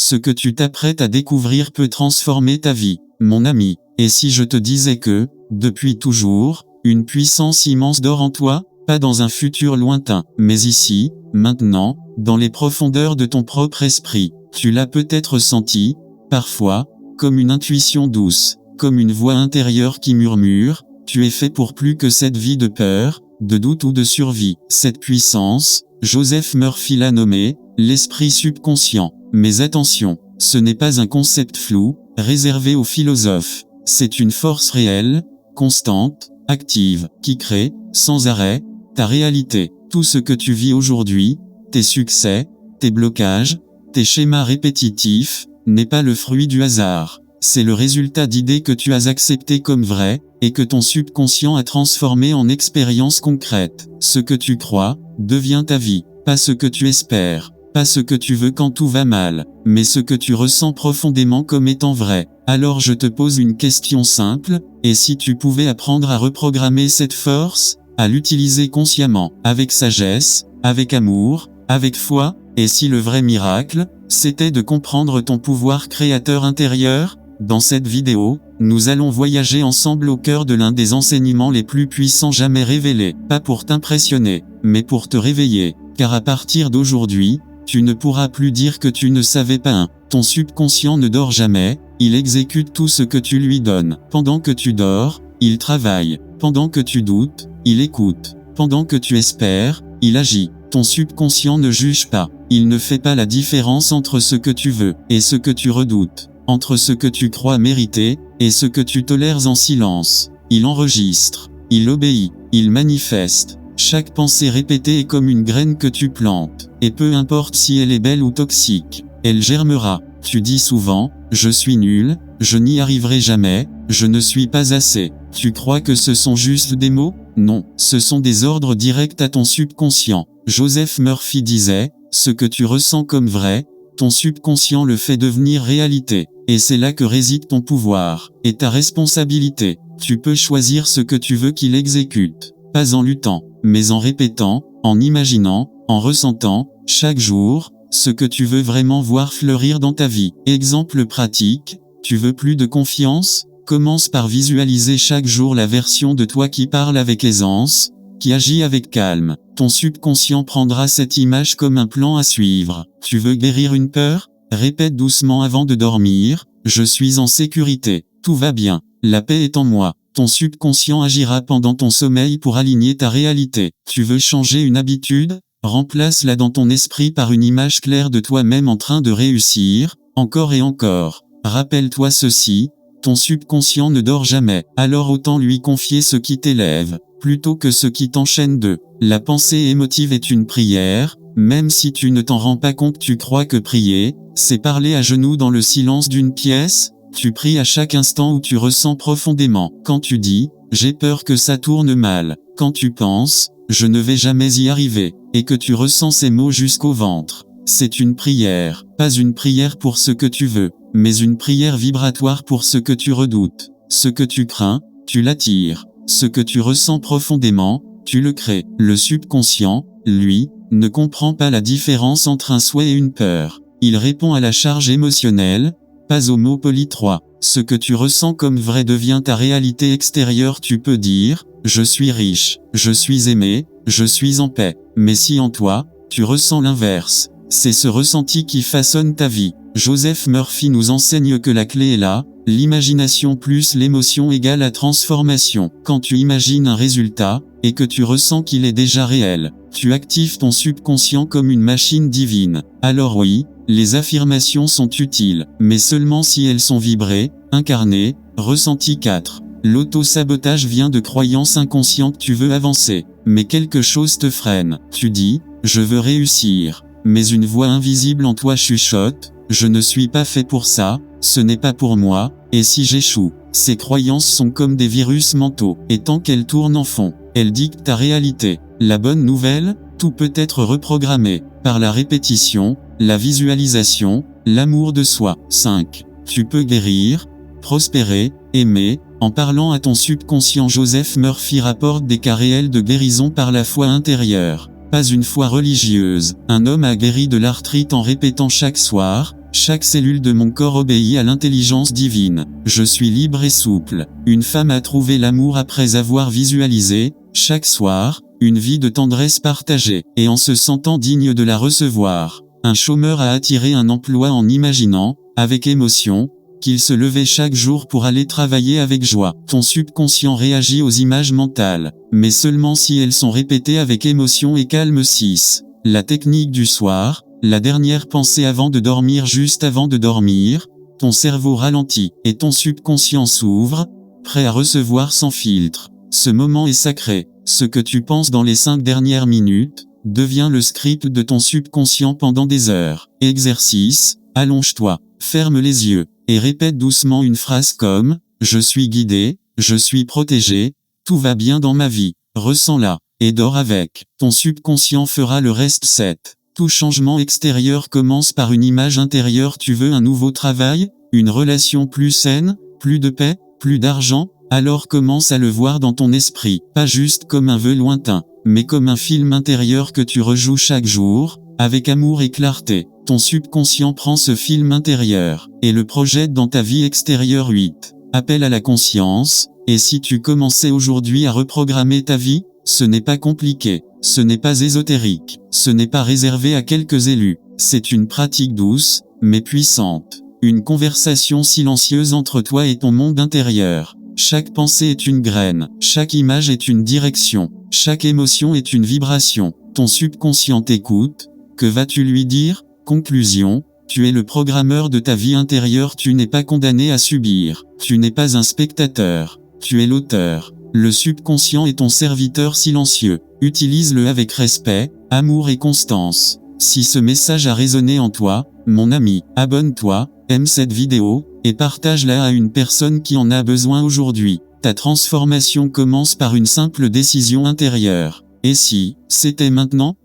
Ce que tu t'apprêtes à découvrir peut transformer ta vie, mon ami. Et si je te disais que, depuis toujours, une puissance immense dort en toi, pas dans un futur lointain, mais ici, maintenant, dans les profondeurs de ton propre esprit. Tu l'as peut-être senti, parfois, comme une intuition douce, comme une voix intérieure qui murmure, tu es fait pour plus que cette vie de peur, de doute ou de survie. Cette puissance, Joseph Murphy l'a nommée, l'esprit subconscient. Mais attention, ce n'est pas un concept flou, réservé aux philosophes. C'est une force réelle, constante, active, qui crée, sans arrêt, ta réalité. Tout ce que tu vis aujourd'hui, tes succès, tes blocages, tes schémas répétitifs, n'est pas le fruit du hasard. C'est le résultat d'idées que tu as acceptées comme vraies, et que ton subconscient a transformées en expériences concrètes. Ce que tu crois, devient ta vie, pas ce que tu espères, pas ce que tu veux quand tout va mal, mais ce que tu ressens profondément comme étant vrai. Alors je te pose une question simple, et si tu pouvais apprendre à reprogrammer cette force, à l'utiliser consciemment, avec sagesse, avec amour, avec foi, et si le vrai miracle, c'était de comprendre ton pouvoir créateur intérieur? Dans cette vidéo, nous allons voyager ensemble au cœur de l'un des enseignements les plus puissants jamais révélés, pas pour t'impressionner, mais pour te réveiller, car à partir d'aujourd'hui, tu ne pourras plus dire que tu ne savais pas. Ton subconscient ne dort jamais, il exécute tout ce que tu lui donnes. Pendant que tu dors, il travaille. Pendant que tu doutes, il écoute. Pendant que tu espères, il agit. Ton subconscient ne juge pas. Il ne fait pas la différence entre ce que tu veux et ce que tu redoutes, entre ce que tu crois mériter et ce que tu tolères en silence. Il enregistre, il obéit, il manifeste. Chaque pensée répétée est comme une graine que tu plantes, et peu importe si elle est belle ou toxique, elle germera. Tu dis souvent, je suis nul, je n'y arriverai jamais, je ne suis pas assez. Tu crois que ce sont juste des mots? Non, ce sont des ordres directs à ton subconscient. Joseph Murphy disait, ce que tu ressens comme vrai, ton subconscient le fait devenir réalité. Et c'est là que réside ton pouvoir, et ta responsabilité. Tu peux choisir ce que tu veux qu'il exécute. Pas en luttant, mais en répétant, en imaginant, en ressentant, chaque jour, ce que tu veux vraiment voir fleurir dans ta vie. Exemple pratique, tu veux plus de confiance? Commence par visualiser chaque jour la version de toi qui parle avec aisance, qui agit avec calme. Ton subconscient prendra cette image comme un plan à suivre. Tu veux guérir une peur? Répète doucement avant de dormir, je suis en sécurité, tout va bien, la paix est en moi. Ton subconscient agira pendant ton sommeil pour aligner ta réalité. Tu veux changer une habitude? Remplace-la dans ton esprit par une image claire de toi-même en train de réussir, encore et encore. Rappelle-toi ceci, ton subconscient ne dort jamais, alors autant lui confier ce qui t'élève, plutôt que ce qui t'enchaîne d'eux. La pensée émotive est une prière, même si tu ne t'en rends pas compte. Tu crois que prier, c'est parler à genoux dans le silence d'une pièce? Tu pries à chaque instant où tu ressens profondément. Quand tu dis, j'ai peur que ça tourne mal. Quand tu penses, je ne vais jamais y arriver, et que tu ressens ces mots jusqu'au ventre. C'est une prière, pas une prière pour ce que tu veux, mais une prière vibratoire pour ce que tu redoutes. Ce que tu crains, tu l'attires. Ce que tu ressens profondément, tu le crées. Le subconscient, lui, ne comprend pas la différence entre un souhait et une peur. Il répond à la charge émotionnelle, pas au mot poli. 3. Ce que tu ressens comme vrai devient ta réalité extérieure. Tu peux dire, je suis riche, je suis aimé, je suis en paix. Mais si en toi, tu ressens l'inverse, c'est ce ressenti qui façonne ta vie. Joseph Murphy nous enseigne que la clé est là, l'imagination plus l'émotion égale la transformation. Quand tu imagines un résultat, et que tu ressens qu'il est déjà réel, tu actives ton subconscient comme une machine divine. Alors oui, les affirmations sont utiles, mais seulement si elles sont vibrées, incarnées, ressenties. 4. L'auto-sabotage vient de croyances inconscientes. Tu veux avancer, mais quelque chose te freine. Tu dis, je veux réussir, mais une voix invisible en toi chuchote, je ne suis pas fait pour ça, ce n'est pas pour moi, et si j'échoue? Ces croyances sont comme des virus mentaux, et tant qu'elles tournent en fond, elles dictent ta réalité. La bonne nouvelle, tout peut être reprogrammé, par la répétition, la visualisation, l'amour de soi. 5. Tu peux guérir, prospérer, aimer, en parlant à ton subconscient. Joseph Murphy rapporte des cas réels de guérison par la foi intérieure. Pas une foi religieuse. Un homme a guéri de l'arthrite en répétant chaque soir, Chaque cellule de mon corps obéit à l'intelligence divine. Je suis libre et souple. Une femme a trouvé l'amour après avoir visualisé, chaque soir, une vie de tendresse partagée, et en se sentant digne de la recevoir. Un chômeur a attiré un emploi en imaginant, avec émotion, qu'il se levait chaque jour pour aller travailler avec joie. Ton subconscient réagit aux images mentales, mais seulement si elles sont répétées avec émotion et calme. 6. La technique du soir, la dernière pensée avant de dormir. Juste avant de dormir, ton cerveau ralentit, et ton subconscient s'ouvre, prêt à recevoir sans filtre. Ce moment est sacré. Ce que tu penses dans les 5 dernières minutes, devient le script de ton subconscient pendant des heures. Exercice, allonge-toi, ferme les yeux, et répète doucement une phrase comme « Je suis guidé, je suis protégé, tout va bien dans ma vie, ressens-la, et dors avec ». Ton subconscient fera le reste. 7. Tout changement extérieur commence par une image intérieure. Tu veux un nouveau travail, une relation plus saine, plus de paix, plus d'argent? Alors commence à le voir dans ton esprit, pas juste comme un vœu lointain, mais comme un film intérieur que tu rejoues chaque jour, avec amour et clarté. Ton subconscient prend ce film intérieur, et le projette dans ta vie extérieure. 8. Appel à la conscience, et si tu commençais aujourd'hui à reprogrammer ta vie? Ce n'est pas compliqué, ce n'est pas ésotérique, ce n'est pas réservé à quelques élus, c'est une pratique douce, mais puissante. Une conversation silencieuse entre toi et ton monde intérieur. Chaque pensée est une graine, chaque image est une direction, chaque émotion est une vibration. Ton subconscient t'écoute. Que vas-tu lui dire? Conclusion, tu es le programmeur de ta vie intérieure. Tu n'es pas condamné à subir. Tu n'es pas un spectateur. Tu es l'auteur. Le subconscient est ton serviteur silencieux. Utilise-le avec respect, amour et constance. Si ce message a résonné en toi, mon ami, abonne-toi, aime cette vidéo, et partage-la à une personne qui en a besoin aujourd'hui. Ta transformation commence par une simple décision intérieure. Et si, c'était maintenant?